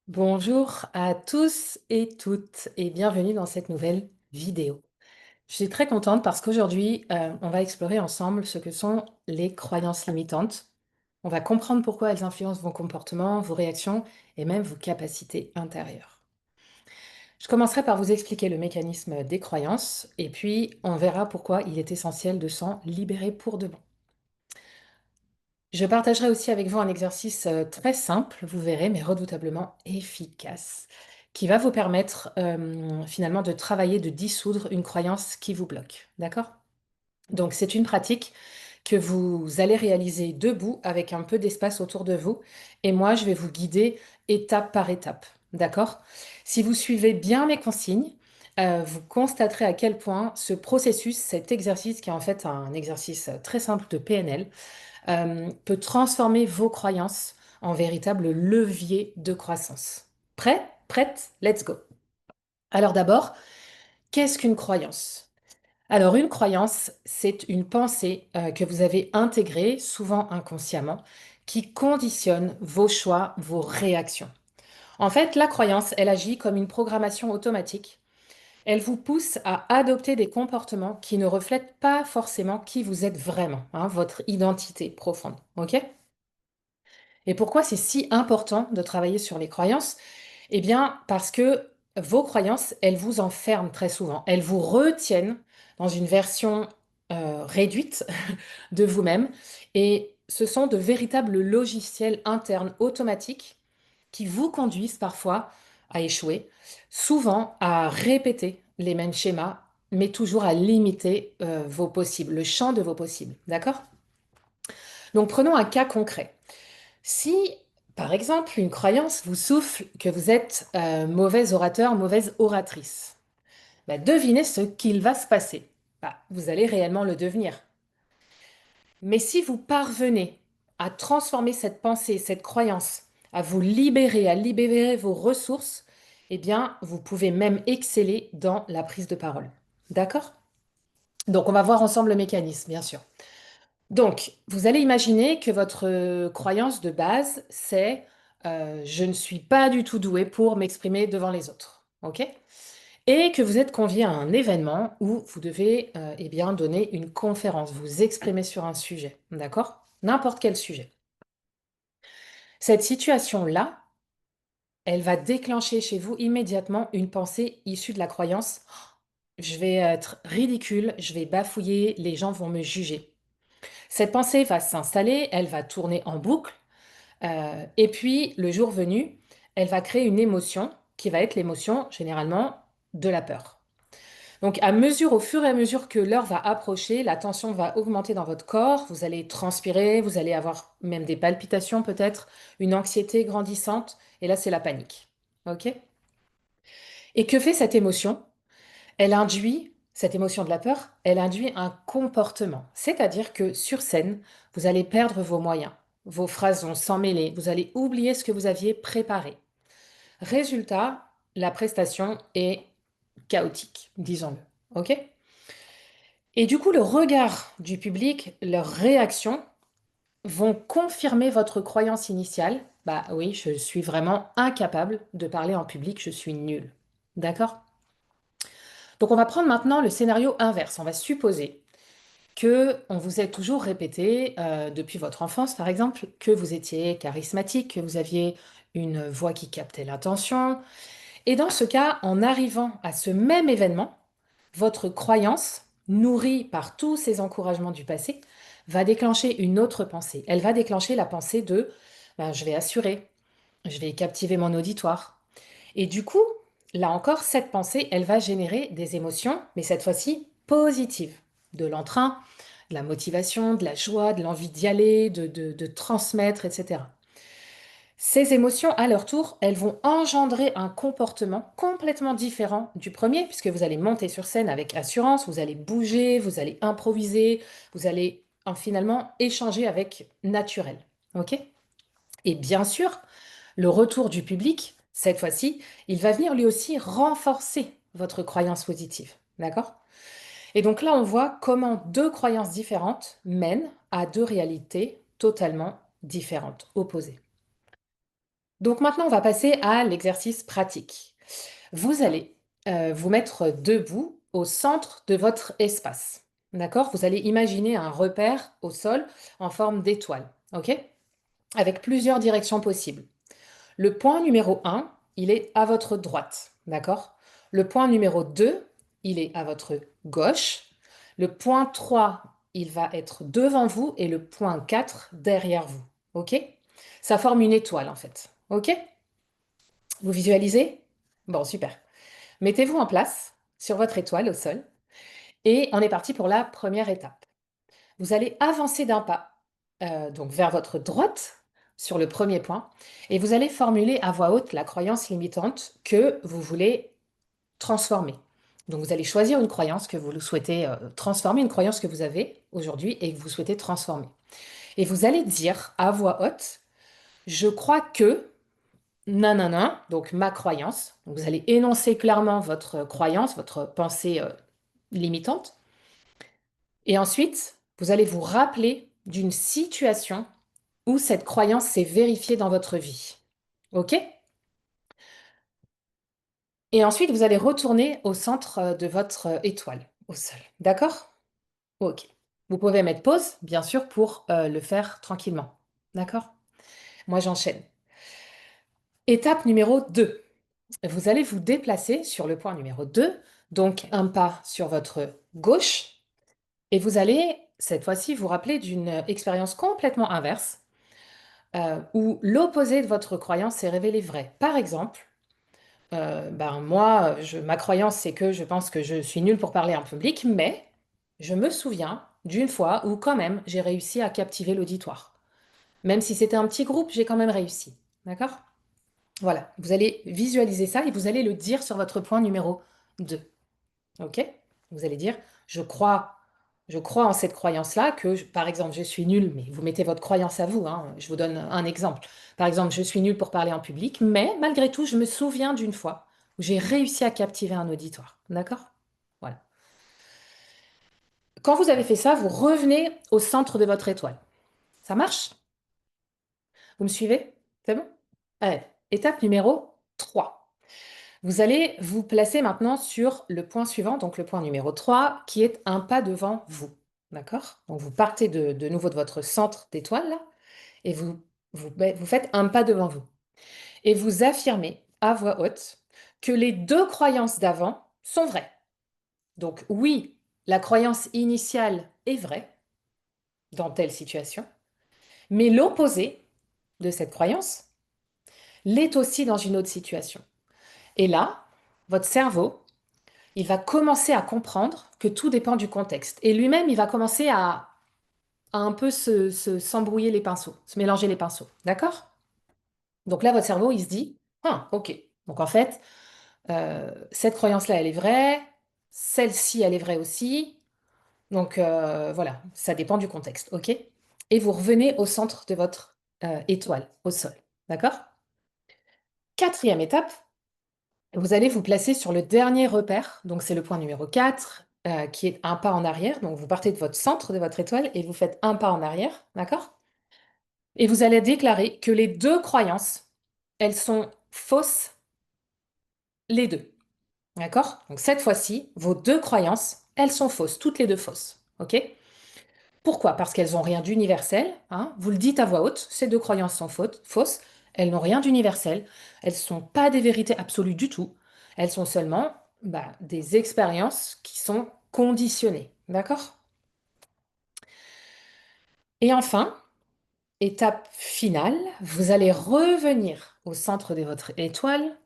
Bonjour à tous et toutes et bienvenue dans cette nouvelle vidéo. Je suis très contente parce qu'aujourd'hui, on va explorer ensemble ce que sont les croyances limitantes. On va comprendre pourquoi elles influencent vos comportements, vos réactions et même vos capacités intérieures. Je commencerai par vous expliquer le mécanisme des croyances et puis on verra pourquoi il est essentiel de s'en libérer pour de bon. Je partagerai aussi avec vous un exercice très simple, vous verrez, mais redoutablement efficace, qui va vous permettre finalement de travailler, de dissoudre une croyance qui vous bloque. D'accord? Donc c'est une pratique que vous allez réaliser debout avec un peu d'espace autour de vous. Et moi, je vais vous guider étape par étape. D'accord? Si vous suivez bien mes consignes, vous constaterez à quel point ce processus, cet exercice, qui est en fait un exercice très simple de PNL, peut transformer vos croyances en véritable levier de croissance. Prêt? Prête? Let's go. Alors d'abord, qu'est-ce qu'une croyance? Alors une croyance, c'est une pensée que vous avez intégrée, souvent inconsciemment, qui conditionne vos choix, vos réactions. En fait, la croyance, elle agit comme une programmation automatique. Elle vous pousse à adopter des comportements qui ne reflètent pas forcément qui vous êtes vraiment, hein, votre identité profonde. OK? Et pourquoi c'est si important de travailler sur les croyances? Eh bien, parce que vos croyances, elles vous enferment très souvent. Elles vous retiennent dans une version réduite de vous-même. Et ce sont de véritables logiciels internes automatiques qui vous conduisent parfois à échouer, souvent à répéter les mêmes schémas, mais toujours à limiter vos possibles, le champ de vos possibles. D'accord? Donc prenons un cas concret. Si, par exemple, une croyance vous souffle que vous êtes mauvais orateur, mauvaise oratrice, bah, devinez ce qu'il va se passer. Bah, vous allez réellement le devenir. Mais si vous parvenez à transformer cette pensée, cette croyance, à libérer vos ressources, eh bien, vous pouvez même exceller dans la prise de parole. D'accord? Donc, on va voir ensemble le mécanisme, bien sûr. Donc, vous allez imaginer que votre croyance de base, c'est je ne suis pas du tout doué pour m'exprimer devant les autres. OK? Et que vous êtes convié à un événement où vous devez eh bien, donner une conférence, vous exprimer sur un sujet. D'accord? N'importe quel sujet. Cette situation-là, elle va déclencher chez vous immédiatement une pensée issue de la croyance je vais être ridicule, je vais bafouiller, les gens vont me juger. Cette pensée va s'installer, elle va tourner en boucle, et puis le jour venu, elle va créer une émotion qui va être l'émotion généralement de la peur. Donc au fur et à mesure que l'heure va approcher, la tension va augmenter dans votre corps, vous allez transpirer, vous allez avoir même des palpitations peut-être, une anxiété grandissante, et là c'est la panique. OK? Et que fait cette émotion? Cette émotion de la peur, elle induit un comportement. C'est-à-dire que sur scène, vous allez perdre vos moyens. Vos phrases vont s'emmêler. Vous allez oublier ce que vous aviez préparé. Résultat, la prestation est chaotique, disons-le. OK? Et du coup, le regard du public, leurs réactions vont confirmer votre croyance initiale. Bah oui, je suis vraiment incapable de parler en public, je suis nulle. D'accord? Donc on va prendre maintenant le scénario inverse. On va supposer que on vous ait toujours répété, depuis votre enfance par exemple, que vous étiez charismatique, que vous aviez une voix qui captait l'attention. Et dans ce cas, en arrivant à ce même événement, votre croyance, nourrie par tous ces encouragements du passé, va déclencher une autre pensée. Elle va déclencher la pensée de ben, je vais assurer, je vais captiver mon auditoire. Et du coup, là encore, cette pensée, elle va générer des émotions, mais cette fois-ci positives. De l'entrain, de la motivation, de la joie, de l'envie d'y aller, de transmettre, etc. Ces émotions, à leur tour, elles vont engendrer un comportement complètement différent du premier, puisque vous allez monter sur scène avec assurance, vous allez bouger, vous allez improviser, vous allez finalement échanger avec naturel. OK? Et bien sûr, le retour du public, cette fois-ci, il va venir lui aussi renforcer votre croyance positive. D'accord? Et donc là, on voit comment deux croyances différentes mènent à deux réalités totalement différentes, opposées. Donc maintenant, on va passer à l'exercice pratique. Vous allez vous mettre debout au centre de votre espace. D'accord? Vous allez imaginer un repère au sol en forme d'étoile. OK? Avec plusieurs directions possibles. Le point numéro 1, il est à votre droite. D'accord? Le point numéro 2, il est à votre gauche. Le point 3, il va être devant vous et le point 4 derrière vous. OK? Ça forme une étoile en fait. OK? Vous visualisez? Bon, super. Mettez-vous en place sur votre étoile au sol et on est parti pour la première étape. Vous allez avancer d'un pas donc vers votre droite sur le premier point et vous allez formuler à voix haute la croyance limitante que vous voulez transformer. Donc vous allez choisir une croyance que vous souhaitez transformer, une croyance que vous avez aujourd'hui et que vous souhaitez transformer. Et vous allez dire à voix haute, je crois que nanana, donc ma croyance. Donc vous allez énoncer clairement votre croyance, votre pensée limitante. Et ensuite, vous allez vous rappeler d'une situation où cette croyance s'est vérifiée dans votre vie. OK? Et ensuite, vous allez retourner au centre de votre étoile, au sol. D'accord? OK. Vous pouvez mettre pause, bien sûr, pour le faire tranquillement. D'accord? Moi, j'enchaîne. Étape numéro 2. Vous allez vous déplacer sur le point numéro 2, donc un pas sur votre gauche, et vous allez, cette fois-ci, vous rappeler d'une expérience complètement inverse, où l'opposé de votre croyance s'est révélé vrai. Par exemple, moi, ma croyance, c'est que je pense que je suis nulle pour parler en public, mais je me souviens d'une fois où quand même j'ai réussi à captiver l'auditoire. Même si c'était un petit groupe, j'ai quand même réussi. D'accord? Voilà, vous allez visualiser ça et vous allez le dire sur votre point numéro 2. OK? Vous allez dire, je crois, je crois en cette croyance-là que, par exemple, je suis nulle, mais vous mettez votre croyance à vous, hein. Je vous donne un exemple. Par exemple, je suis nulle pour parler en public, mais malgré tout, je me souviens d'une fois où j'ai réussi à captiver un auditoire. D'accord? Voilà. Quand vous avez fait ça, vous revenez au centre de votre étoile. Ça marche? Vous me suivez? C'est bon? Allez, étape numéro 3. Vous allez vous placer maintenant sur le point suivant, donc le point numéro 3, qui est un pas devant vous. D'accord? Donc vous partez de nouveau de votre centre d'étoile là, et vous faites un pas devant vous. Et vous affirmez à voix haute que les deux croyances d'avant sont vraies. Donc oui, la croyance initiale est vraie dans telle situation, mais l'opposé de cette croyance l'est aussi dans une autre situation. Et là, votre cerveau, il va commencer à comprendre que tout dépend du contexte. Et lui-même, il va commencer à un peu s'embrouiller les pinceaux, se mélanger les pinceaux. D'accord? Donc là, votre cerveau, il se dit, ah, ok. Donc en fait, cette croyance-là, elle est vraie, celle-ci, elle est vraie aussi. Donc voilà, ça dépend du contexte. Ok? Et vous revenez au centre de votre étoile, au sol. D'accord? Quatrième étape, vous allez vous placer sur le dernier repère, donc c'est le point numéro 4, qui est un pas en arrière. Donc vous partez de votre centre de votre étoile et vous faites un pas en arrière, d'accord? Et vous allez déclarer que les deux croyances, elles sont fausses, les deux, d'accord? Donc cette fois-ci, vos deux croyances, elles sont fausses, toutes les deux fausses, ok? Pourquoi? Parce qu'elles n'ont rien d'universel, hein. Vous le dites à voix haute, ces deux croyances sont fausses, elles n'ont rien d'universel, elles ne sont pas des vérités absolues du tout, elles sont seulement des expériences qui sont conditionnées. D'accord? Et enfin, étape finale, vous allez revenir au centre de votre étoile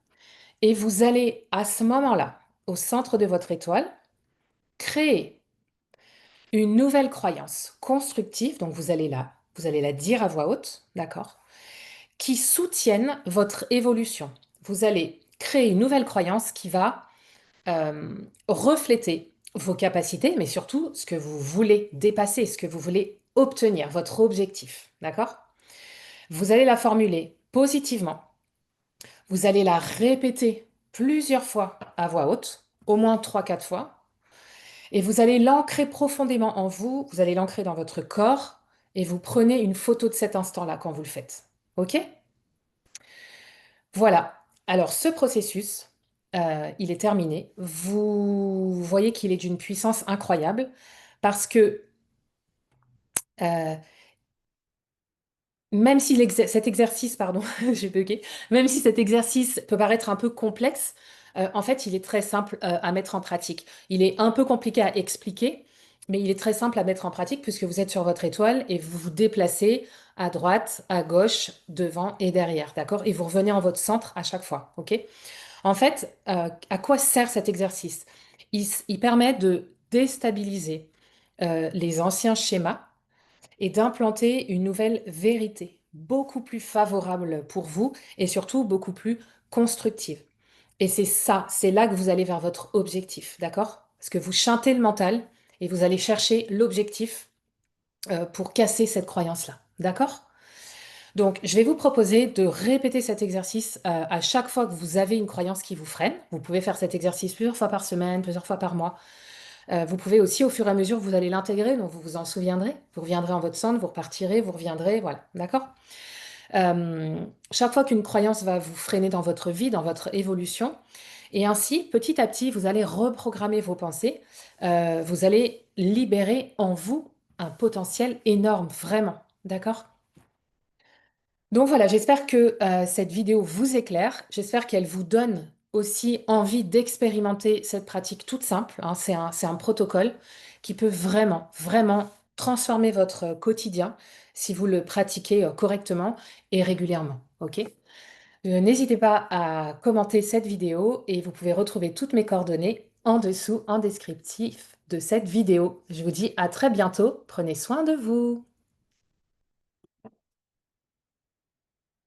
et vous allez à ce moment-là, au centre de votre étoile, créer une nouvelle croyance constructive, donc vous allez la dire à voix haute, d'accord? Qui soutiennent votre évolution. Vous allez créer une nouvelle croyance qui va refléter vos capacités, mais surtout ce que vous voulez dépasser, ce que vous voulez obtenir, votre objectif. D'accord? Vous allez la formuler positivement. Vous allez la répéter plusieurs fois à voix haute, au moins 3, 4 fois. Et vous allez l'ancrer profondément en vous, vous allez l'ancrer dans votre corps, et vous prenez une photo de cet instant-là quand vous le faites. OK? Voilà. Alors, ce processus, il est terminé. Vous voyez qu'il est d'une puissance incroyable parce que euh, même si cet exercice, pardon, j'ai bugué, même si cet exercice peut paraître un peu complexe, en fait, il est très simple, à mettre en pratique. Il est un peu compliqué à expliquer, mais il est très simple à mettre en pratique puisque vous êtes sur votre étoile et vous vous déplacez à droite, à gauche, devant et derrière, d'accord? Et vous revenez en votre centre à chaque fois, ok? En fait, à quoi sert cet exercice? Il permet de déstabiliser les anciens schémas et d'implanter une nouvelle vérité, beaucoup plus favorable pour vous et surtout beaucoup plus constructive. Et c'est ça, c'est là que vous allez vers votre objectif, d'accord? Parce que vous chantez le mental et vous allez chercher l'objectif pour casser cette croyance-là, d'accord? Donc, je vais vous proposer de répéter cet exercice à chaque fois que vous avez une croyance qui vous freine. Vous pouvez faire cet exercice plusieurs fois par semaine, plusieurs fois par mois. Vous pouvez aussi, au fur et à mesure, vous allez l'intégrer, donc vous vous en souviendrez. Vous reviendrez en votre centre, vous repartirez, vous reviendrez, voilà, d'accord? Euh, Chaque fois qu'une croyance va vous freiner dans votre vie, dans votre évolution, et ainsi, petit à petit, vous allez reprogrammer vos pensées, vous allez libérer en vous un potentiel énorme, vraiment, d'accord? Donc voilà, j'espère que cette vidéo vous éclaire. J'espère qu'elle vous donne aussi envie d'expérimenter cette pratique toute simple, hein. C'est un protocole qui peut vraiment, vraiment transformer votre quotidien si vous le pratiquez correctement et régulièrement. Ok? N'hésitez pas à commenter cette vidéo et vous pouvez retrouver toutes mes coordonnées en dessous, en descriptif de cette vidéo. Je vous dis à très bientôt. Prenez soin de vous.